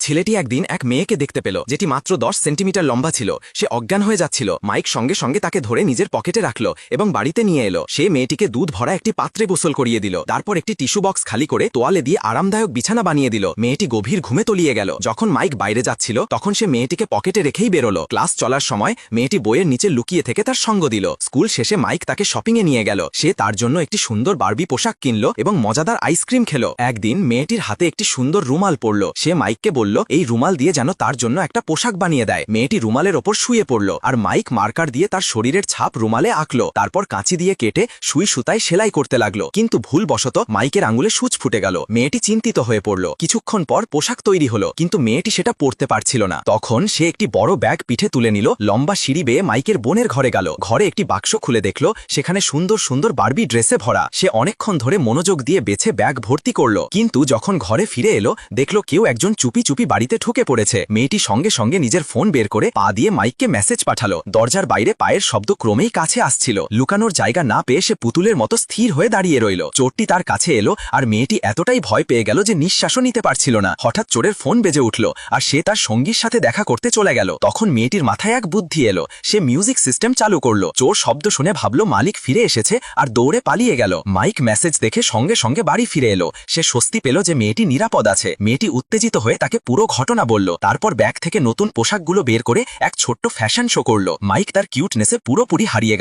ছেলেটি একদিন এক মেয়েকে দেখতে পেল যেটি মাত্র 10 সেন্টিমিটার লম্বা ছিল। সে অজ্ঞান হয়ে যাচ্ছিল। মাইক সঙ্গে সঙ্গে তাকে ধরে নিজের পকেটে রাখল এবং বাড়িতে নিয়ে এলো। সে মেয়েটিকে দুধ ভরা একটি পাত্রে গোসল করিয়ে দিল। তারপর একটি টিস্যু বক্স খালি করে তোয়ালে দিয়ে আরামদায়ক বিছানা বানিয়ে দিল। মেয়েটি গভীর ঘুমে তলিয়ে গেল। যখন মাইক বাইরে যাচ্ছিল তখন সে মেয়েটিকে পকেটে রেখেই বেরোলো। ক্লাস চলার সময় মেয়েটি বইয়ের নিচে লুকিয়ে থেকে তার সঙ্গ দিল। স্কুল শেষে মাইক তাকে শপিংয়ে নিয়ে গেল। সে তার জন্য একটি সুন্দর বারবি পোশাক কিনল এবং মজাদার আইসক্রিম খেলো। একদিন মেয়েটির হাতে একটি সুন্দর রুমাল পড়ল। সে মাইককে বলল এই রুমাল দিয়ে যেন তার জন্য একটা পোশাক বানিয়ে দেয়। মেয়েটি রুমালের ওপর শুয়ে পড়ল আর মাইক মার্কার দিয়ে তার শরীরের ছাপ রুমালে আঁকলো। তারপর কাঁচি দিয়ে কেটে সুই সুতায় সেলাই করতে লাগলো। কিন্তু ভুলবশত মাইকের আঙুলে সূচ ফুটে গেল। মেয়েটি চিন্তিত হয়ে পড়ল। কিছুক্ষণ পর পোশাক তৈরি হলো, কিন্তু মেয়েটি সেটা পরতে পারছিল না। তখন সে একটি বড় ব্যাগ পিঠে তুলে নিল। লম্বা সিঁড়ি বেয়ে মাইকের বোনের ঘরে গেল। ঘরে একটি বাক্স খুলে দেখল সেখানে সুন্দর সুন্দর বারবি ড্রেসে ভরা। সে অনেকক্ষণ ধরে মনোযোগ দিয়ে বেছে ব্যাগ ভর্তি করলো, কিন্তু যখন ঘরে ফিরে এলো দেখল কেউ একজন চুপি চুপি বাড়িতে ঢুকে পড়েছে। মেয়েটি সঙ্গে সঙ্গে নিজের ফোন বের করে পা দিয়ে মাইককে মেসেজ পাঠালো। দরজার বাইরে পায়ের শব্দ ক্রমেই কাছে আসছিল। লুকানোর জায়গা না পেয়ে সে পুতুলের মতো স্থির হয়ে দাঁড়িয়ে রইল। চোরটি তার কাছে এলো আর মেয়েটি এতটাই ভয় পেয়ে গেল যে নিঃশ্বাসও নিতে পারছিল না। হঠাৎ চোরের ফোন বেজে উঠল আর সে তার সঙ্গীর সাথে দেখা করতে চলে গেল। তখন মেয়েটির মাথায় এক বুদ্ধি এলো। সে মিউজিক সিস্টেম চালু করলো। চোর শব্দ শুনে ভাবলো মালিক ফিরে এসেছে আর দৌড়ে পালিয়ে গেল। মাইক মেসেজ দেখে সঙ্গে সঙ্গে বাড়ি ফিরে এলো। সে স্বস্তি পেল যে মেয়েটি নিরাপদ আছে। মেয়েটি উত্তেজিত হয়ে তাকে পুরো ঘটনা বলল। তারপর ব্যাগ থেকে নতুন পোশাকগুলো বের করে এক ছোট্ট ফ্যাশন শো করলো। মাইক তার কিউটনেসে পুরোপুরি হারিয়ে গেল।